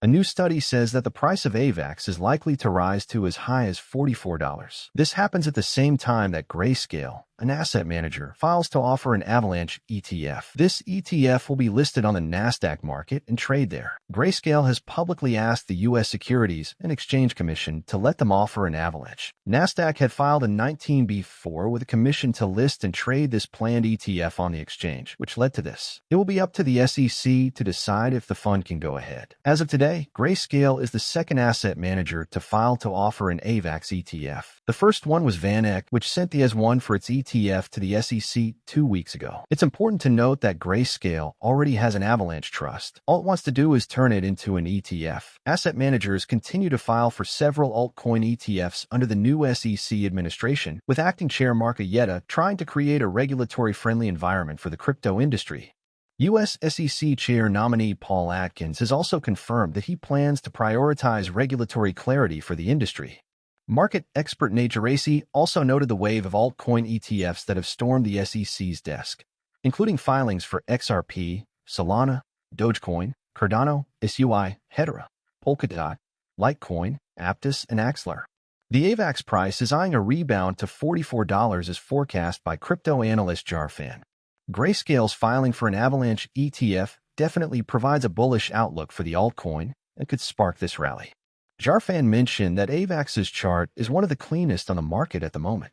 A new study says that the price of AVAX is likely to rise to as high as $44. This happens at the same time that Grayscale, an asset manager, files to offer an Avalanche ETF. This ETF will be listed on the NASDAQ market and trade there. Grayscale has publicly asked the U.S. Securities and Exchange Commission to let them offer an Avalanche. NASDAQ had filed a 19B4 with a commission to list and trade this planned ETF on the exchange, which led to this. It will be up to the SEC to decide if the fund can go ahead. As of today, Grayscale is the second asset manager to file to offer an AVAX ETF. The first one was VanEck, which sent the S1 for its ETF to the SEC 2 weeks ago. It's important to note that Grayscale already has an Avalanche trust. All it wants to do is turn it into an ETF. Asset managers continue to file for several altcoin ETFs under the new SEC administration, with acting chair Mark Ayeta trying to create a regulatory-friendly environment for the crypto industry. U.S. SEC Chair nominee Paul Atkins has also confirmed that he plans to prioritize regulatory clarity for the industry. Market expert Nate Geraci also noted the wave of altcoin ETFs that have stormed the SEC's desk, including filings for XRP, Solana, Dogecoin, Cardano, SUI, Hedera, Polkadot, Litecoin, Aptos, and Axelar. The AVAX price is eyeing a rebound to $44 as forecast by crypto analyst Jarfan. Grayscale's filing for an Avalanche ETF definitely provides a bullish outlook for the altcoin and could spark this rally. Jarfan mentioned that AVAX's chart is one of the cleanest on the market at the moment.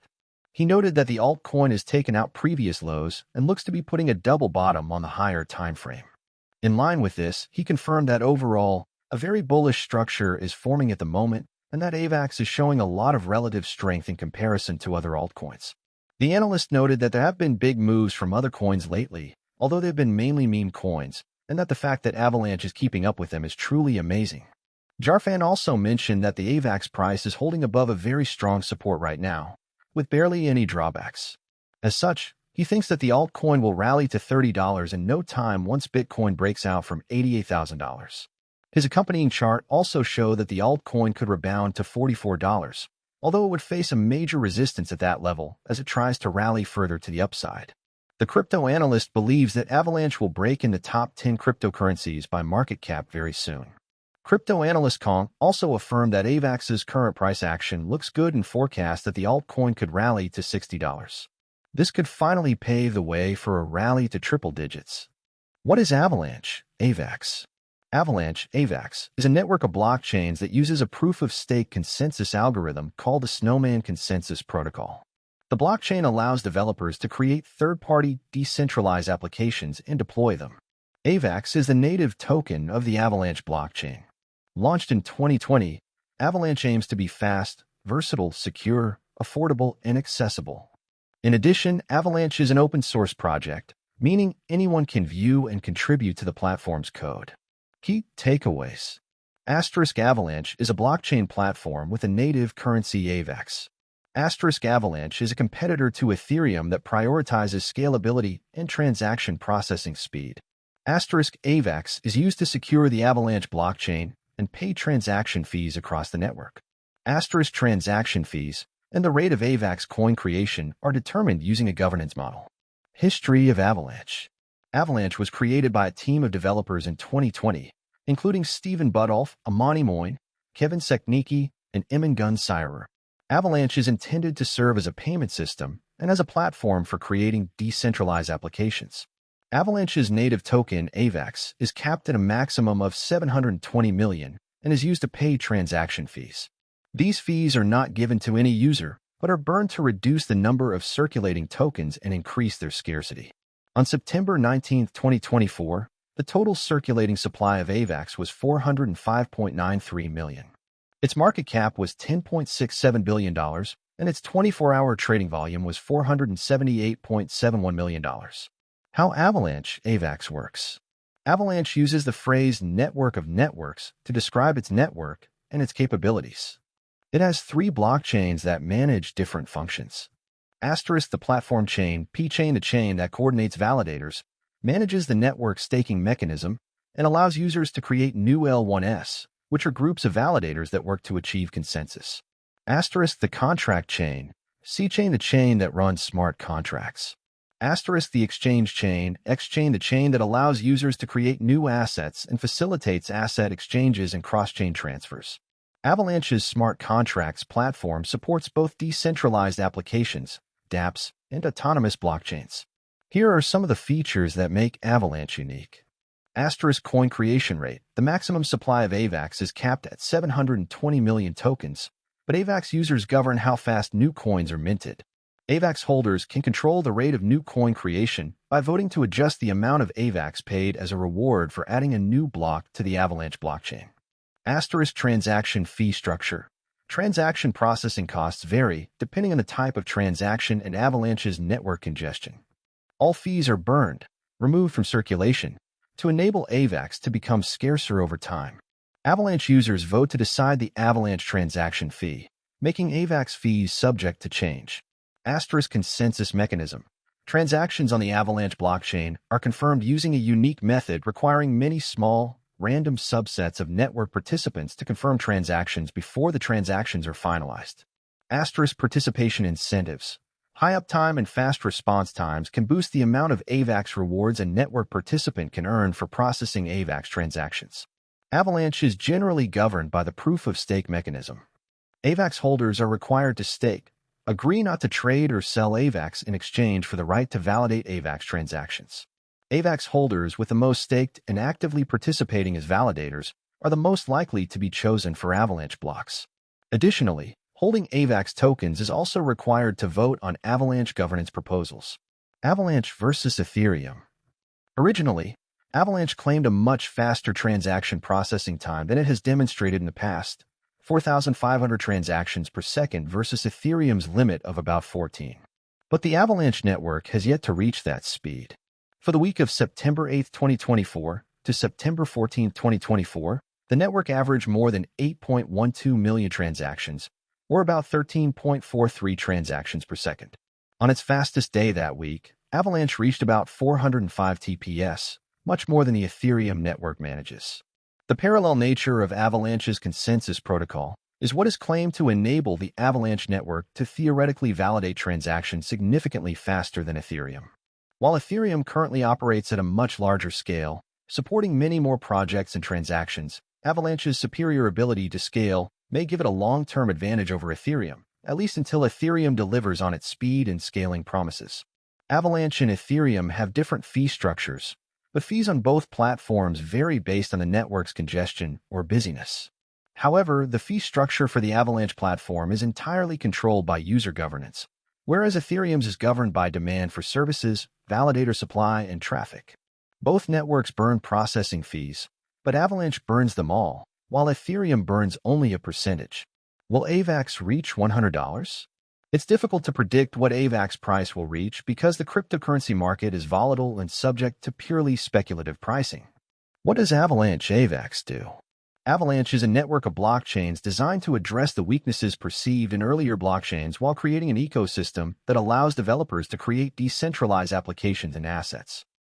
He noted that the altcoin has taken out previous lows and looks to be putting a double bottom on the higher time frame. In line with this, he confirmed that overall, a very bullish structure is forming at the moment and that AVAX is showing a lot of relative strength in comparison to other altcoins. The analyst noted that there have been big moves from other coins lately, although they've been mainly meme coins, and that the fact that Avalanche is keeping up with them is truly amazing. Jarfan also mentioned that the AVAX price is holding above a very strong support right now, with barely any drawbacks. As such, he thinks that the altcoin will rally to $30 in no time once Bitcoin breaks out from $88,000. His accompanying chart also showed that the altcoin could rebound to $44, although it would face a major resistance at that level as it tries to rally further to the upside. The crypto analyst believes that Avalanche will break in the top 10 cryptocurrencies by market cap very soon. Crypto analyst Kong also affirmed that AVAX's current price action looks good and forecast that the altcoin could rally to $60. This could finally pave the way for a rally to triple digits. What is Avalanche, AVAX? Avalanche, AVAX, is a network of blockchains that uses a proof-of-stake consensus algorithm called the Snowman Consensus Protocol. The blockchain allows developers to create third-party, decentralized applications and deploy them. AVAX is the native token of the Avalanche blockchain. Launched in 2020, Avalanche aims to be fast, versatile, secure, affordable, and accessible. In addition, Avalanche is an open-source project, meaning anyone can view and contribute to the platform's code. Key takeaways. Avalanche is a blockchain platform with a native currency AVAX. Avalanche is a competitor to Ethereum that prioritizes scalability and transaction processing speed. AVAX is used to secure the Avalanche blockchain and pay transaction fees across the network. Transaction fees and the rate of AVAX coin creation are determined using a governance model. History of Avalanche. Avalanche was created by a team of developers in 2020, including Stephen Budolf, Amani Moyne, Kevin Seknicki, and Emin Gun-Sirer. Avalanche is intended to serve as a payment system and as a platform for creating decentralized applications. Avalanche's native token, AVAX, is capped at a maximum of 720 million and is used to pay transaction fees. These fees are not given to any user, but are burned to reduce the number of circulating tokens and increase their scarcity. On September 19, 2024, the total circulating supply of AVAX was 405.93 million. Its market cap was $10.67 billion, and its 24-hour trading volume was $478.71 million. How Avalanche AVAX works. Avalanche uses the phrase network of networks to describe its network and its capabilities. It has 3 blockchains that manage different functions. The platform chain, P-chain, the chain that coordinates validators, manages the network staking mechanism, and allows users to create new L1s, which are groups of validators that work to achieve consensus. The contract chain, C-chain, the chain that runs smart contracts. Asterisk the exchange chain, X-chain, the chain that allows users to create new assets and facilitates asset exchanges and cross-chain transfers. Avalanche's smart contracts platform supports both decentralized applications, dApps, and autonomous blockchains. Here are some of the features that make Avalanche unique. Asterisk coin creation rate. The maximum supply of AVAX is capped at 720 million tokens, but AVAX users govern how fast new coins are minted. AVAX holders can control the rate of new coin creation by voting to adjust the amount of AVAX paid as a reward for adding a new block to the Avalanche blockchain. Asterisk transaction fee structure. Transaction processing costs vary depending on the type of transaction and Avalanche's network congestion. All fees are burned, removed from circulation, to enable AVAX to become scarcer over time. Avalanche users vote to decide the Avalanche transaction fee, making AVAX fees subject to change. Asterisk consensus mechanism. Transactions on the Avalanche blockchain are confirmed using a unique method requiring many small, random subsets of network participants to confirm transactions before the transactions are finalized. Asterisk participation incentives. High uptime and fast response times can boost the amount of AVAX rewards a network participant can earn for processing AVAX transactions. Avalanche is generally governed by the proof-of-stake mechanism. AVAX holders are required to stake, agree not to trade or sell AVAX in exchange for the right to validate AVAX transactions. AVAX holders with the most staked and actively participating as validators are the most likely to be chosen for Avalanche blocks. Additionally, holding AVAX tokens is also required to vote on Avalanche governance proposals. Avalanche versus Ethereum. Originally, Avalanche claimed a much faster transaction processing time than it has demonstrated in the past, 4,500 transactions per second versus Ethereum's limit of about 14. But the Avalanche network has yet to reach that speed. For the week of September 8, 2024 to September 14, 2024, the network averaged more than 8.12 million transactions, or about 13.43 transactions per second. On its fastest day that week, Avalanche reached about 405 TPS, much more than the Ethereum network manages. The parallel nature of Avalanche's consensus protocol is what is claimed to enable the Avalanche network to theoretically validate transactions significantly faster than Ethereum. While Ethereum currently operates at a much larger scale, supporting many more projects and transactions, Avalanche's superior ability to scale may give it a long-term advantage over Ethereum, at least until Ethereum delivers on its speed and scaling promises. Avalanche and Ethereum have different fee structures, but fees on both platforms vary based on the network's congestion or busyness. However, the fee structure for the Avalanche platform is entirely controlled by user governance, whereas Ethereum's is governed by demand for services, validator supply, and traffic. Both networks burn processing fees, but Avalanche burns them all, while Ethereum burns only a percentage. Will AVAX reach $100? It's difficult to predict what AVAX price will reach because the cryptocurrency market is volatile and subject to purely speculative pricing. What does Avalanche AVAX do? Avalanche is a network of blockchains designed to address the weaknesses perceived in earlier blockchains while creating an ecosystem that allows developers to create decentralized applications and assets.